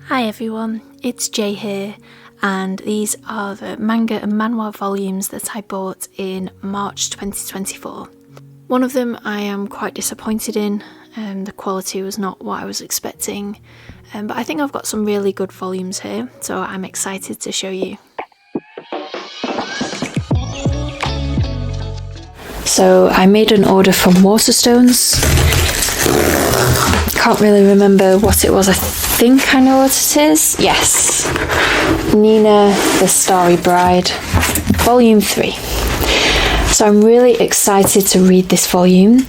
Hi everyone, it's Jay here, and these are the manga and manhwa volumes that I bought in March 2024. One of them I am quite disappointed in, the quality was not what I was expecting, but I think I've got some really good volumes here, so I'm excited to show you. So I made an order from Waterstones. Can't really remember what it was. I think I know what it is. Yes. Nina the Starry Bride, Volume 3. So I'm really excited to read this volume.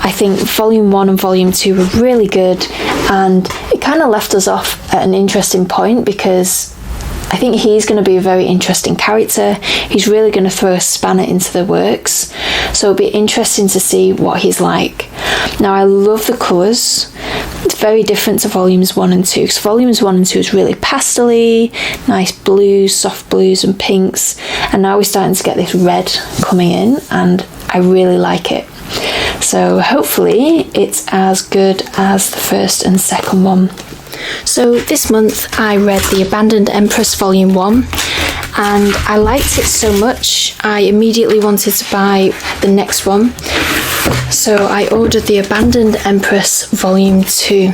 I think Volume 1 and Volume 2 were really good, and it kind of left us off at an interesting point because I think he's going to be a very interesting character. He's really going to throw a spanner into the works. So it'll be interesting to see what he's like. Now, I love the colours. It's very different to Volumes 1 and 2, because Volumes 1 and 2 is really pastel-y, nice blues, soft blues and pinks. And now we're starting to get this red coming in, and I really like it. So hopefully it's as good as the first and second one. So this month I read The Abandoned Empress Volume 1, and I liked it so much I immediately wanted to buy the next one. So I ordered The Abandoned Empress Volume 2.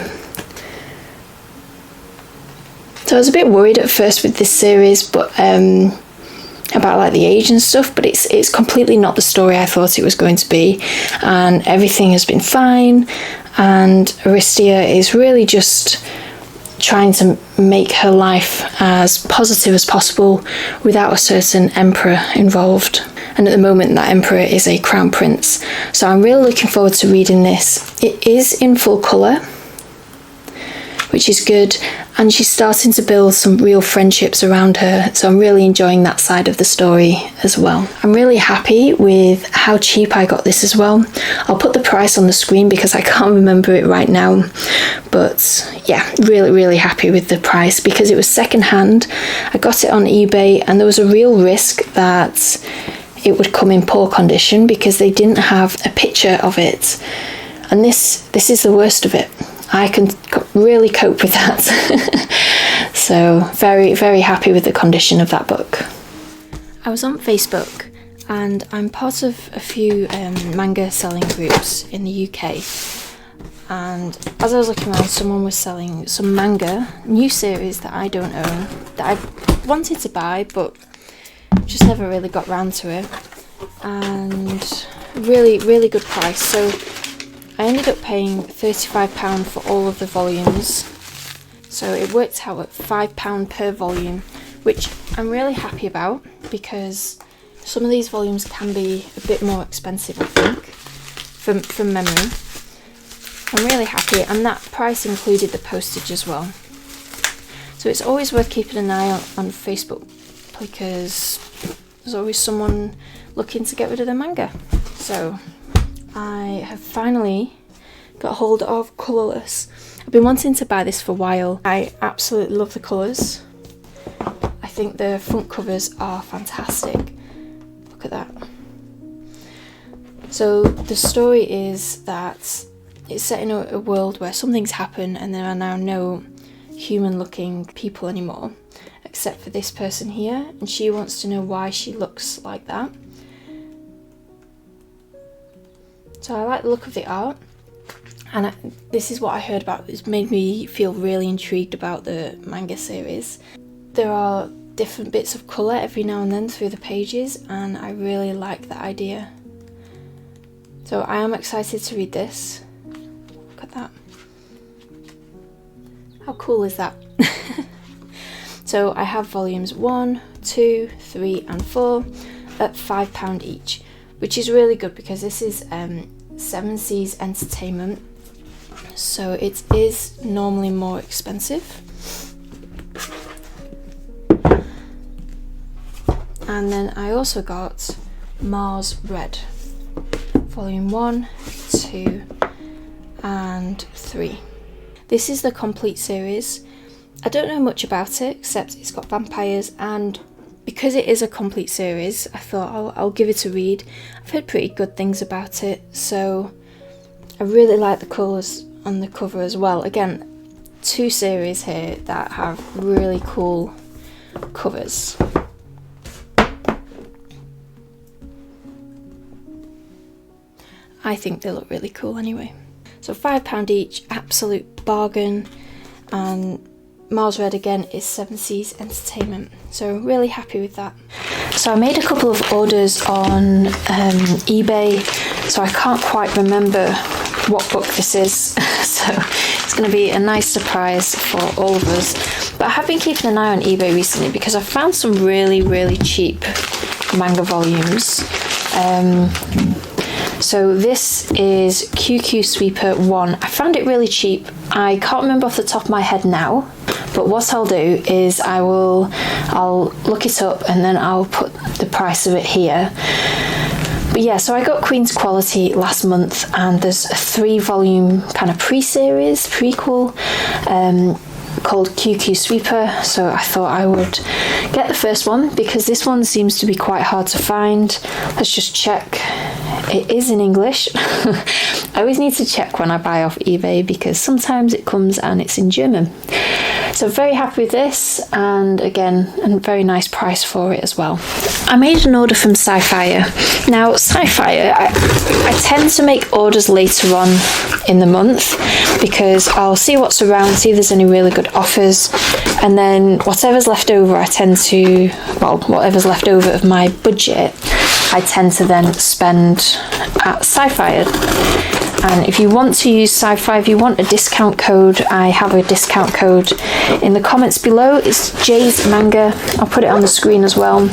So I was a bit worried at first with this series, but about like the age and stuff, but it's completely not the story I thought it was going to be, and everything has been fine, and Aristia is really just trying to make her life as positive as possible without a certain emperor involved. And at the moment that emperor is a crown prince. So I'm really looking forward to reading this. It is in full colour, which is good, and she's starting to build some real friendships around her, so I'm really enjoying that side of the story as well. I'm really happy with how cheap I got this as well. I'll put the price on the screen because I can't remember it right now, but yeah, really happy with the price because it was second hand. I got it on eBay, and there was a real risk that it would come in poor condition because they didn't have a picture of it, and this is the worst of it. I can really cope with that. So very happy with the condition of that book. I was on Facebook, and I'm part of a few manga selling groups in the UK, and as I was looking around, someone was selling some manga, new series that I don't own, that I wanted to buy but just never really got round to it, and really good price. So I ended up paying £35 for all of the volumes, so it worked out at £5 per volume, which I'm really happy about because some of these volumes can be a bit more expensive, I think, from memory. I'm really happy, and that price included the postage as well. So it's always worth keeping an eye on Facebook because there's always someone looking to get rid of their manga. So I have finally got hold of Colourless. I've been wanting to buy this for a while. I absolutely love the colours. I think the front covers are fantastic. Look at that. So the story is that it's set in a world where something's happened and there are now no human looking people anymore, except for this person here, and she wants to know why she looks like that. So I like the look of the art, and this is what I heard about. It's made me feel really intrigued about the manga series. There are different bits of colour every now and then through the pages, and I really like that idea. So I am excited to read this. Look at that. How cool is that? So I have volumes 1, 2, 3 and 4 at £5 each, which is really good because this is Seven Seas Entertainment, so it is normally more expensive. And then I also got Mars Red, volume 1, 2 and 3. This is the complete series. I don't know much about it except it's got vampires, and because it is a complete series, I thought I'll give it a read. I've heard pretty good things about it, so I really like the colours on the cover as well. Again, two series here that have really cool covers. I think they look really cool anyway. So £5 each, absolute bargain. And Mars Red again is Seven Seas Entertainment. So really happy with that. So I made a couple of orders on eBay. So I can't quite remember what book this is. So it's going to be a nice surprise for all of us. But I have been keeping an eye on eBay recently because I found some really, really cheap manga volumes. So this is QQ Sweeper 1. I found it really cheap. I can't remember off the top of my head now, but what I'll do is I'll look it up and then I'll put the price of it here. But yeah, so I got Queen's Quality last month, and there's a 3-volume kind of pre-series, prequel, called QQ Sweeper, so I thought I would get the first one because this one seems to be quite hard to find. Let's just check. It is in English. I always need to check when I buy off eBay because sometimes it comes and it's in German. So very happy with this, and again, a very nice price for it as well. I made an order from Sci-fi. Now, Sci-fi, I tend to make orders later on in the month because I'll see what's around, see if there's any really good offers, and then whatever's left over, whatever's left over of my budget, I tend to then spend at Sci-fi. And if you want to use Sci-fi, if you want a discount code, I have a discount code in the comments below. It's Jay's Manga. I'll put it on the screen as well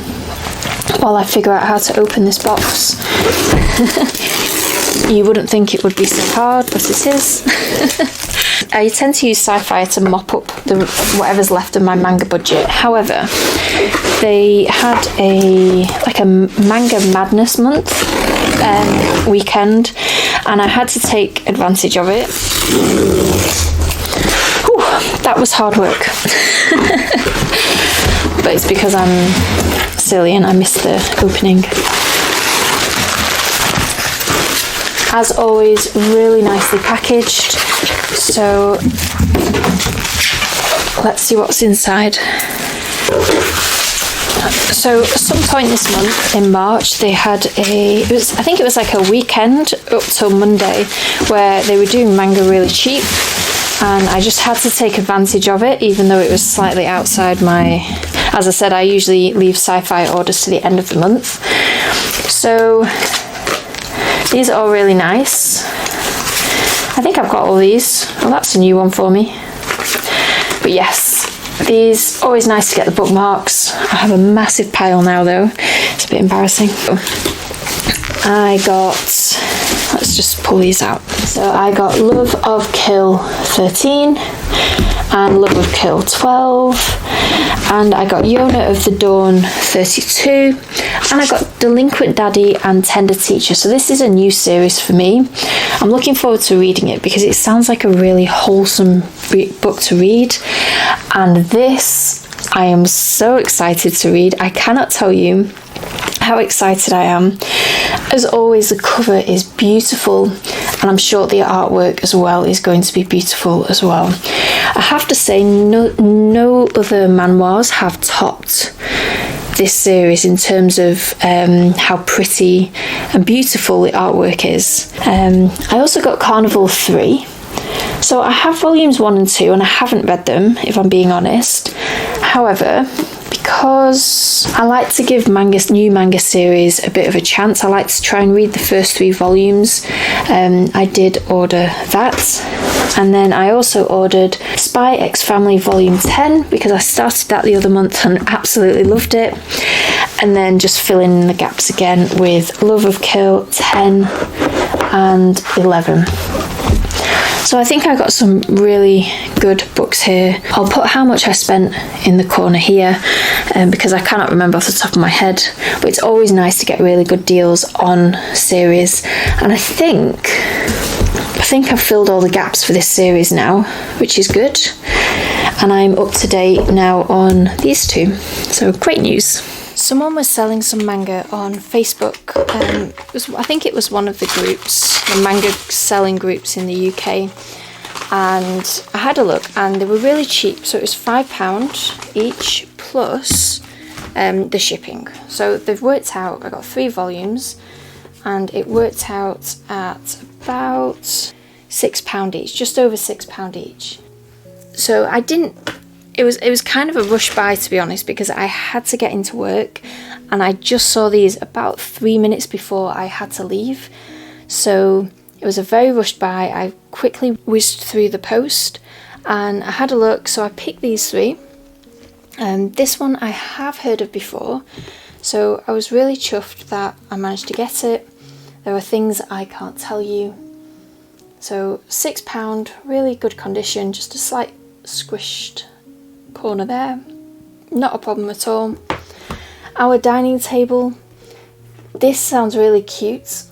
while I figure out how to open this box. You wouldn't think it would be so hard, but it is. I tend to use Sci-fi to mop up whatever's left of my manga budget. However, they had a manga madness month weekend, and I had to take advantage of it. Whew, that was hard work. But it's because I'm silly and I missed the opening. As always, really nicely packaged. So let's see what's inside. So at some point this month in March, they had I think it was like a weekend up till Monday where they were doing manga really cheap, and I just had to take advantage of it, even though it was slightly outside as I said, I usually leave Sci-fi orders to the end of the month. So these are all really nice. I think I've got all these. Well, that's a new one for me. But yes, these, always nice to get the bookmarks. I have a massive pile now though. It's a bit embarrassing. I got, let's just pull these out. So I got Love of Kill 13 and Love of Kill 12, and I got Yona of the Dawn 32, and I got Delinquent Daddy and Tender Teacher. So this is a new series for me. I'm looking forward to reading it because it sounds like a really wholesome book to read, and this I am so excited to read. I cannot tell you how excited I am. As always, the cover is beautiful, and I'm sure the artwork as well is going to be beautiful as well. I have to say, no other manhwas have topped this series in terms of how pretty and beautiful the artwork is. I also got Carnival 3. So I have volumes 1 and 2, and I haven't read them, if I'm being honest. However, because I like to give new manga series a bit of a chance, I like to try and read the first 3 volumes. I did order that, and then I also ordered Spy X Family Volume 10 because I started that the other month and absolutely loved it, and then just filling in the gaps again with Love of Kill 10 and 11. So I think I got some really good books here. I'll put how much I spent in the corner here because I cannot remember off the top of my head, but it's always nice to get really good deals on series, and I think I've filled all the gaps for this series now, which is good, and I'm up to date now on these 2, so great news. Someone was selling some manga on Facebook. I think it was one of the groups, the manga selling groups in the UK. and I had a look and they were really cheap. So it was £5 each plus the shipping. So they've worked out, I got 3 volumes and it worked out at about £6 each, just over £6 each. So it was kind of a rush buy, to be honest, because I had to get into work and I just saw these about 3 minutes before I had to leave. So it was a very rushed buy. I quickly whizzed through the post and I had a look. So I picked these 3. This one I have heard of before, so I was really chuffed that I managed to get it. There are things I can't tell you. So £6, really good condition, just a slight squished corner there, not a problem at all. Our dining table, this sounds really cute,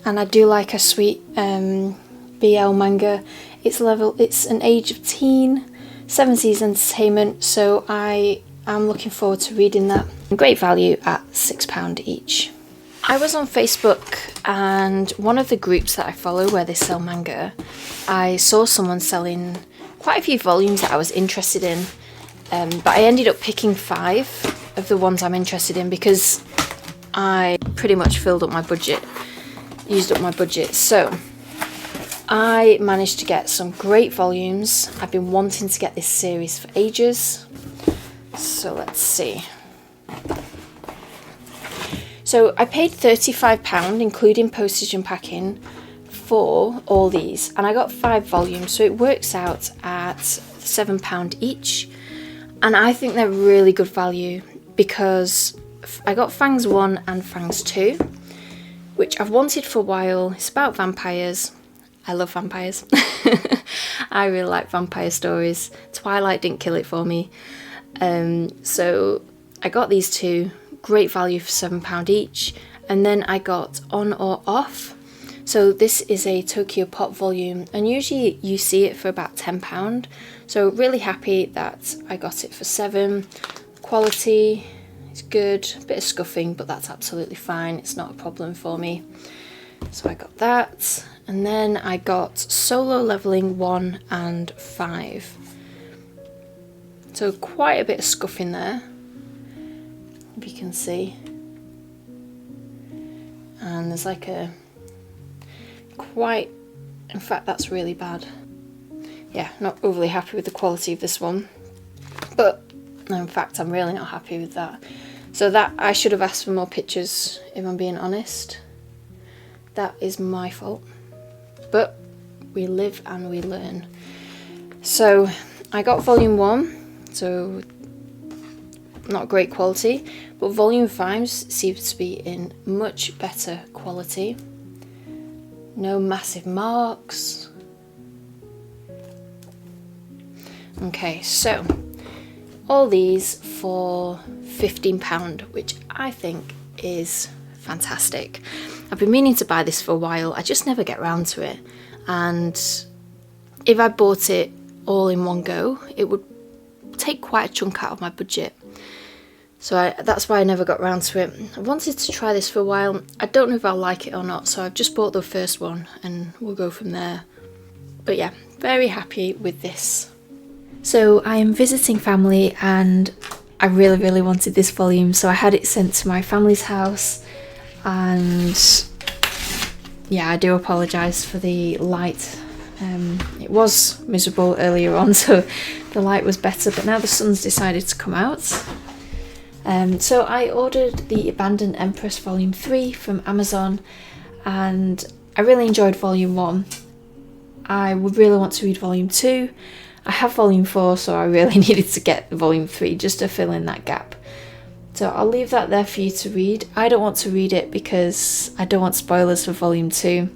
and I do like a sweet BL manga. It's an age of teen, 7 seasons entertainment, so I am looking forward to reading that. Great value at £6 each. I was on Facebook, and one of the groups that I follow where they sell manga, I saw someone selling quite a few volumes that I was interested in, but I ended up picking 5 of the ones I'm interested in because I pretty much used up my budget. So I managed to get some great volumes. I've been wanting to get this series for ages. So let's see. So I paid £35, including postage and packing, for all these, and I got 5 volumes, so it works out at £7 each. And I think they're really good value because I got Fangs 1 and Fangs 2, which I've wanted for a while. It's about vampires. I love vampires. I really like vampire stories. Twilight didn't kill it for me. So I got these 2, great value for £7 each. And then I got On or Off. So this is a Tokyo Pop volume, and usually you see it for about £10. So really happy that I got it for £7. Quality is good, a bit of scuffing, but that's absolutely fine. It's not a problem for me. So I got that. And then I got Solo Leveling 1 and 5. So quite a bit of scuffing there, if you can see. And there's like in fact that's really bad. Yeah, not overly happy with the quality of this one. But in fact I'm really not happy with that. So that, I should have asked for more pictures, if I'm being honest. That is my fault. But we live and we learn. So I got volume 1, so not great quality, but volume 5 seems to be in much better quality. No massive marks. Okay, so all these for £15, which I think is fantastic. I've been meaning to buy this for a while, I just never get round to it, and if I bought it all in one go it would take quite a chunk out of my budget, so that's why I never got round to it. I wanted to try this for a while. I don't know if I'll like it or not, so I've just bought the first one and we'll go from there. But yeah, very happy with this. So I am visiting family and I really wanted this volume, so I had it sent to my family's house. And yeah, I do apologise for the light. It was miserable earlier on, so the light was better, but now the sun's decided to come out. So I ordered the Abandoned Empress Volume 3 from Amazon, and I really enjoyed Volume 1. I would really want to read Volume 2. I have Volume 4, so I really needed to get Volume 3 just to fill in that gap. So I'll leave that there for you to read. I don't want to read it because I don't want spoilers for Volume 2.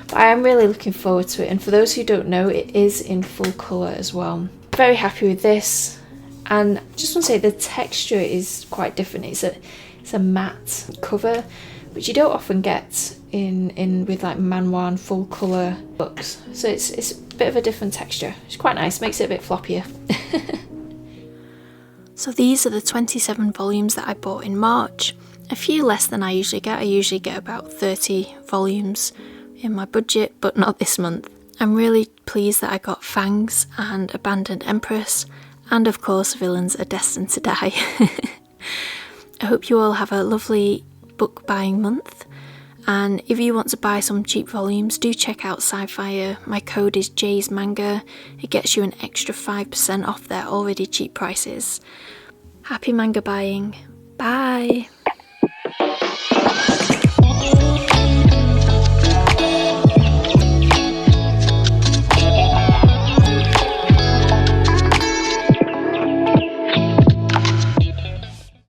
But I am really looking forward to it, and for those who don't know, it is in full colour as well. Very happy with this, and just want to say the texture is quite different. It's a matte cover, which you don't often get in with like manhwa and full colour books. So it's a bit of a different texture. It's quite nice, makes it a bit floppier. So these are the 27 volumes that I bought in March. A few less than I usually get. I usually get about 30 volumes in my budget, but not this month. I'm really pleased that I got Fangs and Abandoned Empress, and of course Villains Are Destined to Die. I hope you all have a lovely book buying month, and if you want to buy some cheap volumes, do check out Sci-fi. My code is J's Manga. It gets you an extra 5% off their already cheap prices. Happy manga buying. Bye!